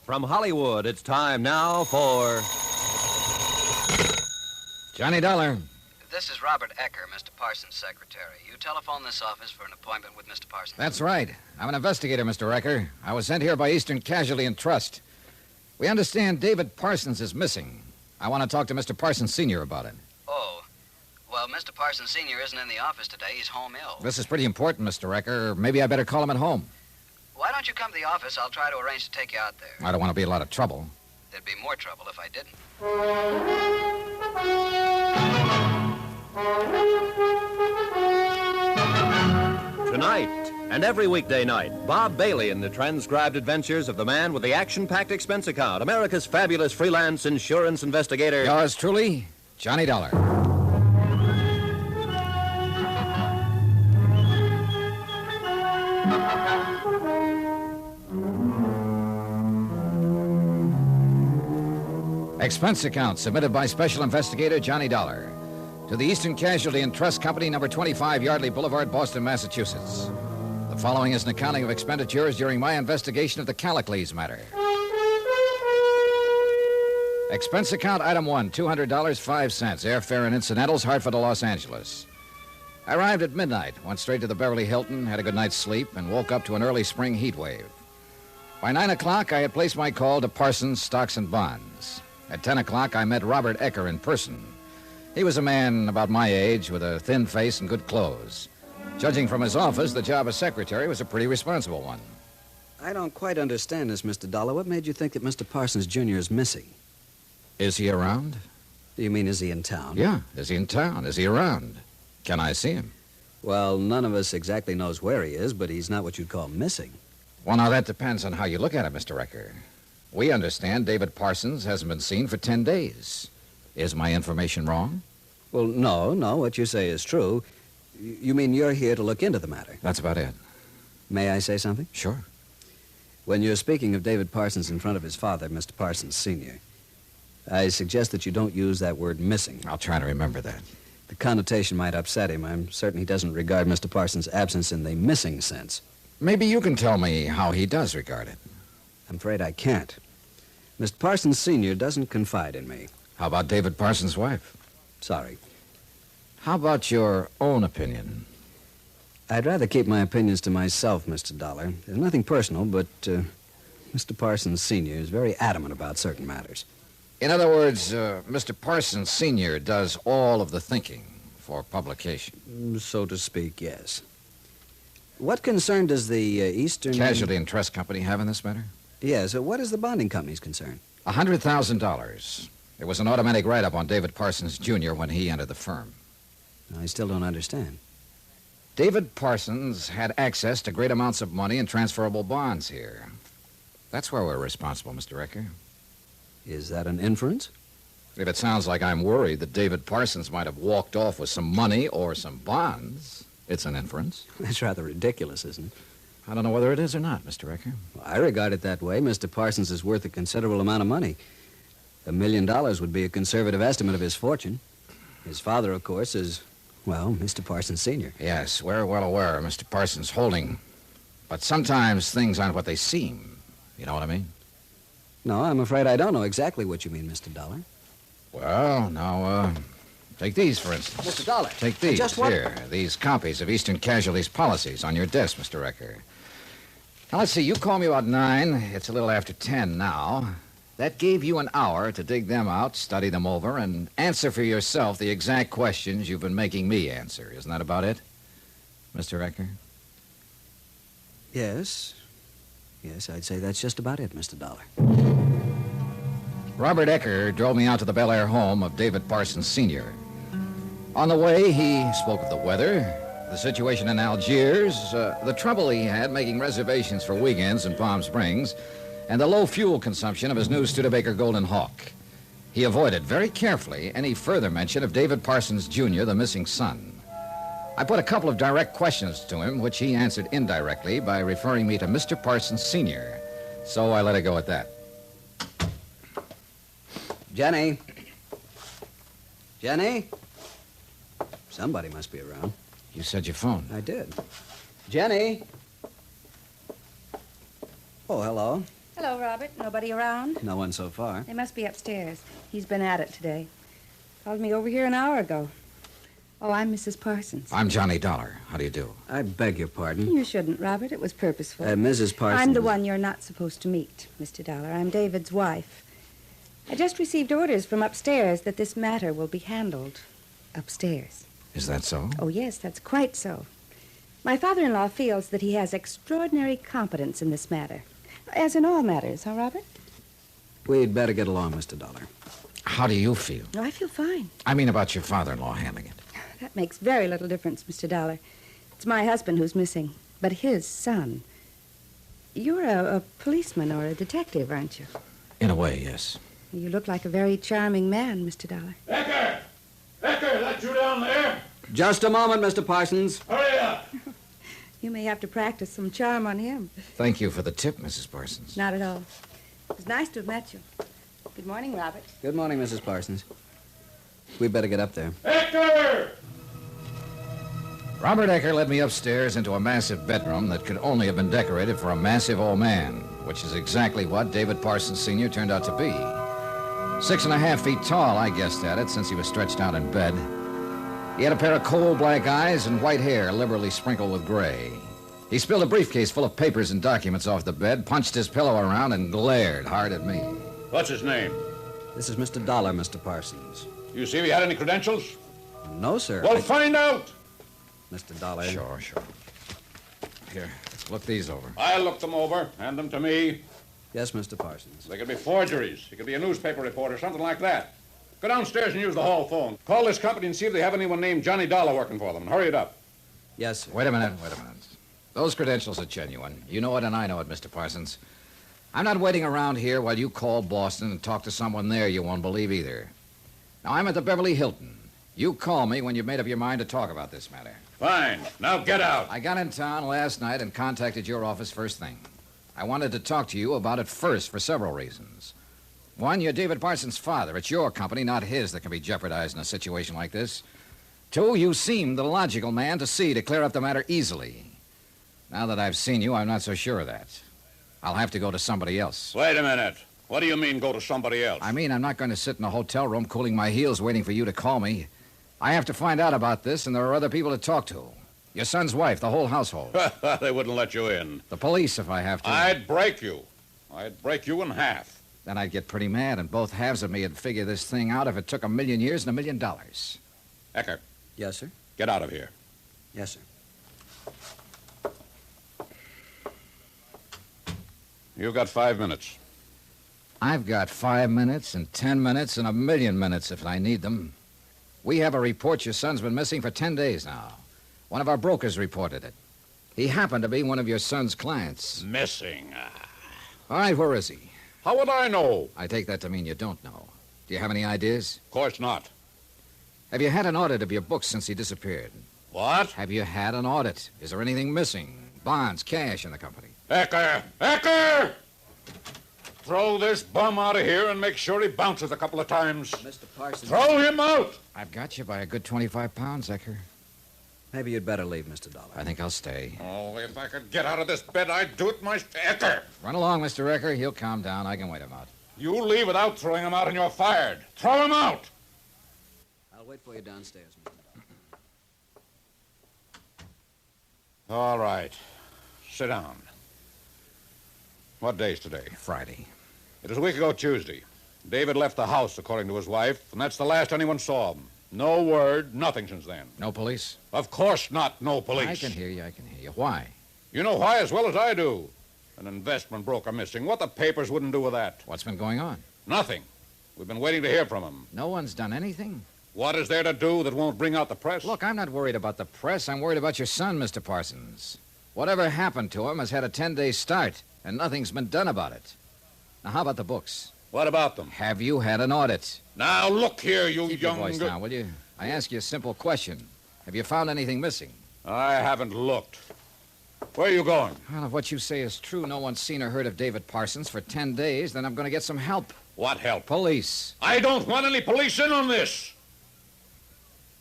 From Hollywood, it's time now for... Johnny Dollar. This is Robert Ecker, Mr. Parsons' secretary. You telephone this office for an appointment with Mr. Parsons. That's right. I'm an investigator, Mr. Ecker. I was sent here by Eastern Casualty and Trust. We understand David Parsons is missing. I want to talk to Mr. Parsons Sr. about it. Oh. Well, Mr. Parsons Sr. isn't in the office today. He's home ill. This is pretty important, Mr. Ecker. Maybe I better call him at home. Why don't you come to the office? I'll try to arrange to take you out there. I don't want to be a lot of trouble. There'd be more trouble if I didn't. Tonight, and every weekday night, Bob Bailey in the transcribed adventures of the man with the action-packed expense account, America's fabulous freelance insurance investigator. Yours truly, Johnny Dollar. Expense account submitted by Special Investigator Johnny Dollar to the Eastern Casualty and Trust Company, number 25 Yardley Boulevard, Boston, Massachusetts. The following is an accounting of expenditures during my investigation of the Callicles matter. Expense account item 1, $200, 5 cents, airfare and incidentals, Hartford to Los Angeles. I arrived at midnight, went straight to the Beverly Hilton, had a good night's sleep, and woke up to an early spring heat wave. By 9 o'clock, I had placed my call to Parsons, Stocks and Bonds. At 10 o'clock, I met Robert Ecker in person. He was a man about my age with a thin face and good clothes. Judging from his office, the job as secretary was a pretty responsible one. I don't quite understand this, Mr. Dollar. What made you think that Mr. Parsons Jr. is missing? Is he around? You mean, is he in town? Yeah, is he in town? Is he around? Can I see him? Well, none of us exactly knows where he is, but he's not what you'd call missing. Well, now, that depends on how you look at it, Mr. Ecker. We understand David Parsons hasn't been seen for 10 days. Is my information wrong? Well, no, what you say is true. You mean you're here to look into the matter? That's about it. May I say something? Sure. When you're speaking of David Parsons in front of his father, Mr. Parsons Sr., I suggest that you don't use that word missing. I'll try to remember that. The connotation might upset him. I'm certain he doesn't regard Mr. Parsons' absence in the missing sense. Maybe you can tell me how he does regard it. I'm afraid I can't. Mr. Parsons Sr. doesn't confide in me. How about David Parsons' wife? Sorry. How about your own opinion? I'd rather keep my opinions to myself, Mr. Dollar. There's nothing personal, but Mr. Parsons Sr. is very adamant about certain matters. In other words, Mr. Parsons Sr. does all of the thinking for publication. So to speak, yes. What concern does the Eastern... Casualty and Trust Company have in this matter? Yes, what is the bonding company's concern? $100,000. It was an automatic write-up on David Parsons Jr. when he entered the firm. I still don't understand. David Parsons had access to great amounts of money and transferable bonds here. That's where we're responsible, Mr. Ecker. Is that an inference? If it sounds like I'm worried that David Parsons might have walked off with some money or some bonds, it's an inference. That's rather ridiculous, isn't it? I don't know whether it is or not, Mr. Ecker. Well, I regard it that way. Mr. Parsons is worth a considerable amount of money. $1 million would be a conservative estimate of his fortune. His father, of course, is, well, Mr. Parsons Sr. Yes, we're well aware of Mr. Parsons' holding. But sometimes things aren't what they seem. You know what I mean? No, I'm afraid I don't know exactly what you mean, Mr. Dollar. Well, now, take these, for instance. Mr. Dollar. Take these, Just what? here. These copies of Eastern Casualty's policies on your desk, Mr. Ecker. Now, let's see. You called me about 9. It's a little after 10 now. That gave you an hour to dig them out, study them over, and answer for yourself the exact questions you've been making me answer. Isn't that about it, Mr. Ecker? Yes. Yes, I'd say that's just about it, Mr. Dollar. Robert Ecker drove me out to the Bel Air home of David Parsons Sr. On the way, he spoke of the weather, the situation in Algiers, the trouble he had making reservations for weekends in Palm Springs, and the low fuel consumption of his new Studebaker Golden Hawk. He avoided very carefully any further mention of David Parsons Jr., the missing son. I put a couple of direct questions to him, which he answered indirectly by referring me to Mr. Parsons Sr., so I let it go at that. Jenny? Jenny? Somebody must be around. You said your phone. I did. Jenny? Oh, hello. Hello, Robert. Nobody around? No one so far. They must be upstairs. He's been at it today. Called me over here an hour ago. Oh, I'm Mrs. Parsons. I'm Johnny Dollar. How do you do? I beg your pardon. You shouldn't, Robert. It was purposeful. Mrs. Parsons. I'm the one you're not supposed to meet, Mr. Dollar. I'm David's wife. I just received orders from upstairs that this matter will be handled upstairs. Is that so? Oh, yes, that's quite so. My father-in-law feels that he has extraordinary competence in this matter. As in all matters, huh, Robert? We'd better get along, Mr. Dollar. How do you feel? Oh, I feel fine. I mean about your father-in-law handling it. That makes very little difference, Mr. Dollar. It's my husband who's missing, but his son. You're a policeman or a detective, aren't you? In a way, yes. You look like a very charming man, Mr. Dollar. Ecker! Ecker, that you down there? Just a moment, Mr. Parsons. Hurry up! You may have to practice some charm on him. Thank you for the tip, Mrs. Parsons. Not at all. It was nice to have met you. Good morning, Robert. Good morning, Mrs. Parsons. We'd better get up there. Ecker! Robert Ecker led me upstairs into a massive bedroom that could only have been decorated for a massive old man, which is exactly what David Parsons Sr. turned out to be. 6.5 feet tall, I guessed at it, since he was stretched out in bed. He had a pair of coal black eyes and white hair liberally sprinkled with gray. He spilled a briefcase full of papers and documents off the bed, punched his pillow around, and glared hard at me. What's his name? This is Mr. Dollar, Mr. Parsons. You see if he had any credentials? No, sir. Well, find out! Mr. Dollar. Sure. Here, look these over. I'll look them over. Hand them to me. Yes, Mr. Parsons. They could be forgeries. He could be a newspaper reporter, something like that. Go downstairs and use the hall phone. Call this company and see if they have anyone named Johnny Dollar working for them, and hurry it up. Yes, sir. Wait a minute. Those credentials are genuine. You know it and I know it, Mr. Parsons. I'm not waiting around here while you call Boston and talk to someone there you won't believe either. Now, I'm at the Beverly Hilton. You call me when you've made up your mind to talk about this matter. Fine. Now get out. I got in town last night and contacted your office first thing. I wanted to talk to you about it first for several reasons. One, you're David Parsons' father. It's your company, not his, that can be jeopardized in a situation like this. Two, you seem the logical man to see to clear up the matter easily. Now that I've seen you, I'm not so sure of that. I'll have to go to somebody else. Wait a minute. What do you mean, go to somebody else? I mean, I'm not going to sit in a hotel room cooling my heels waiting for you to call me. I have to find out about this, and there are other people to talk to. Your son's wife, the whole household. They wouldn't let you in. The police, if I have to. I'd break you. I'd break you in half. Then I'd get pretty mad, and both halves of me would figure this thing out if it took 1,000,000 years and $1 million. Ecker, Yes, sir. get out of here. Yes, sir. You've got 5 minutes. I've got 5 minutes and 10 minutes and 1,000,000 minutes if I need them. We have a report your son's been missing for 10 days now. One of our brokers reported it. He happened to be one of your son's clients. Missing. All right, where is he? How would I know? I take that to mean you don't know. Do you have any ideas? Of course not. Have you had an audit of your books since he disappeared? What? Have you had an audit? Is there anything missing? Bonds, cash in the company? Ecker! Ecker! Throw this bum out of here and make sure he bounces a couple of times. Mr. Parsons. Throw him out! I've got you by a good 25 pounds, Ecker. Maybe you'd better leave, Mr. Dollar. I think I'll stay. Oh, if I could get out of this bed, I'd do it myself. Ecker! Run along, Mr. Ecker. He'll calm down. I can wait him out. You leave without throwing him out and you're fired. Throw him out! I'll wait for you downstairs, Mr. Dollar. All right. Sit down. What day's today? Friday. It was a week ago Tuesday. David left the house, according to his wife, and that's the last anyone saw him. No word, nothing since then. No police? Of course not, no police. I can hear you. Why? You know why as well as I do. An investment broker missing. What the papers wouldn't do with that? What's been going on? Nothing. We've been waiting to hear from him. No one's done anything? What is there to do that won't bring out the press? Look, I'm not worried about the press. I'm worried about your son, Mr. Parsons. Whatever happened to him has had a 10-day start, and nothing's been done about it. Now, how about the books? What about them? Have you had an audit? Now, look here, you Keep young... your voice down, will you? I ask you a simple question. Have you found anything missing? I haven't looked. Where are you going? Well, if what you say is true, no one's seen or heard of David Parsons for 10 days, then I'm going to get some help. What help? Police. I don't want any police in on this.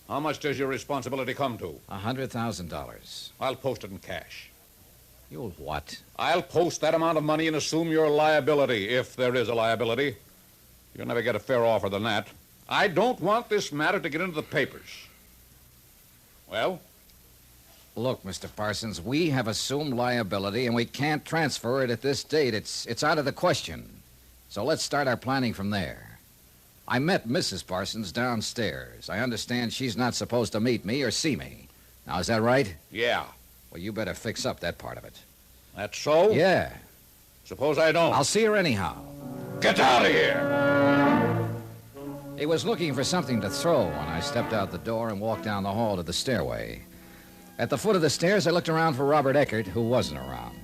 How much does your responsibility come to? $100,000. I'll post it in cash. You'll what? I'll post that amount of money and assume your liability, if there is a liability. You'll never get a fair offer than that. I don't want this matter to get into the papers. Well? Look, Mr. Parsons, we have assumed liability, and we can't transfer it at this date. It's out of the question. So let's start our planning from there. I met Mrs. Parsons downstairs. I understand she's not supposed to meet me or see me. Now, is that right? Yeah. Well, you better fix up that part of it. That's so? Yeah. Suppose I don't. I'll see her anyhow. Get out of here! He was looking for something to throw when I stepped out the door and walked down the hall to the stairway. At the foot of the stairs, I looked around for Robert Eckert, who wasn't around.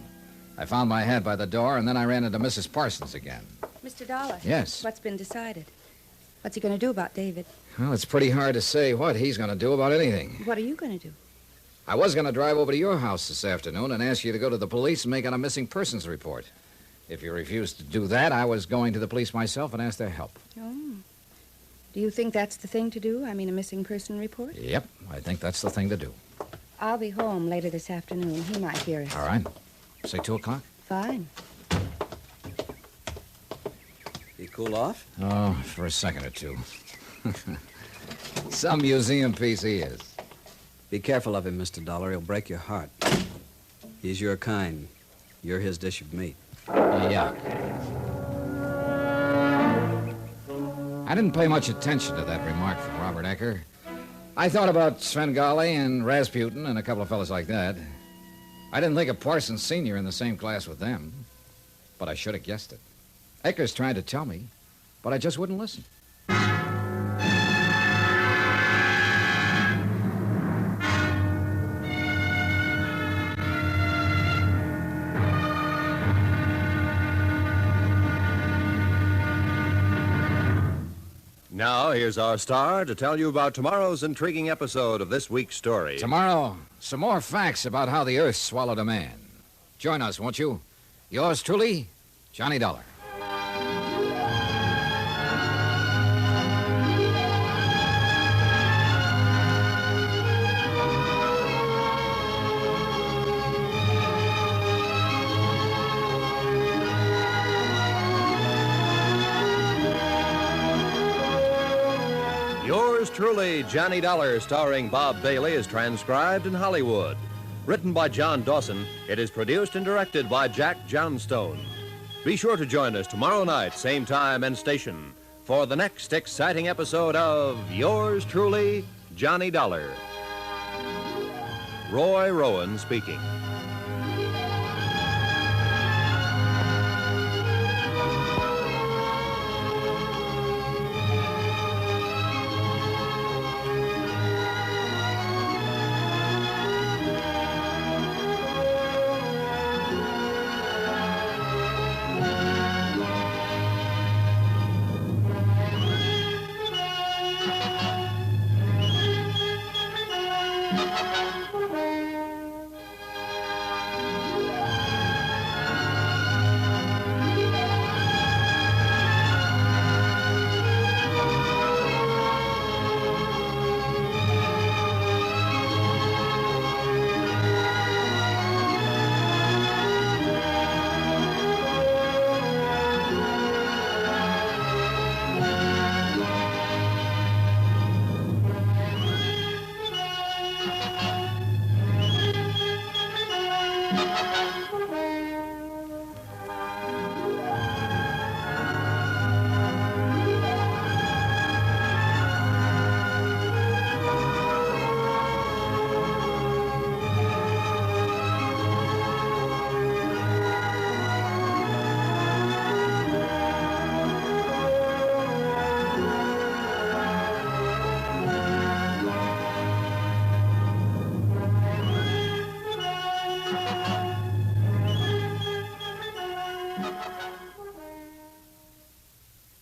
I found my hat by the door, and then I ran into Mrs. Parsons again. Mr. Dollar. Yes? What's been decided? What's he going to do about David? Well, it's pretty hard to say what he's going to do about anything. What are you going to do? I was going to drive over to your house this afternoon and ask you to go to the police and make out a missing persons report. If you refused to do that, I was going to the police myself and ask their help. Oh. Do you think that's the thing to do? I mean, a missing person report? Yep, I think that's the thing to do. I'll be home later this afternoon. He might hear us. All right. Say 2 o'clock? Fine. You cool off? Oh, for a second or two. Some museum piece he is. Be careful of him, Mr. Dollar. He'll break your heart. He's your kind. You're his dish of meat. Yeah. I didn't pay much attention to that remark from Robert Ecker. I thought about Svengali and Rasputin and a couple of fellas like that. I didn't think of Parsons Sr. in the same class with them. But I should have guessed it. Ecker's trying to tell me, but I just wouldn't listen. Now, here's our star to tell you about tomorrow's intriguing episode of this week's story. Tomorrow, some more facts about how the Earth swallowed a man. Join us, won't you? Yours truly, Johnny Dollar. Yours truly, Johnny Dollar, starring Bob Bailey, is transcribed in Hollywood. Written by John Dawson, it is produced and directed by Jack Johnstone. Be sure to join us tomorrow night, same time and station, for the next exciting episode of Yours truly, Johnny Dollar. Roy Rowan speaking.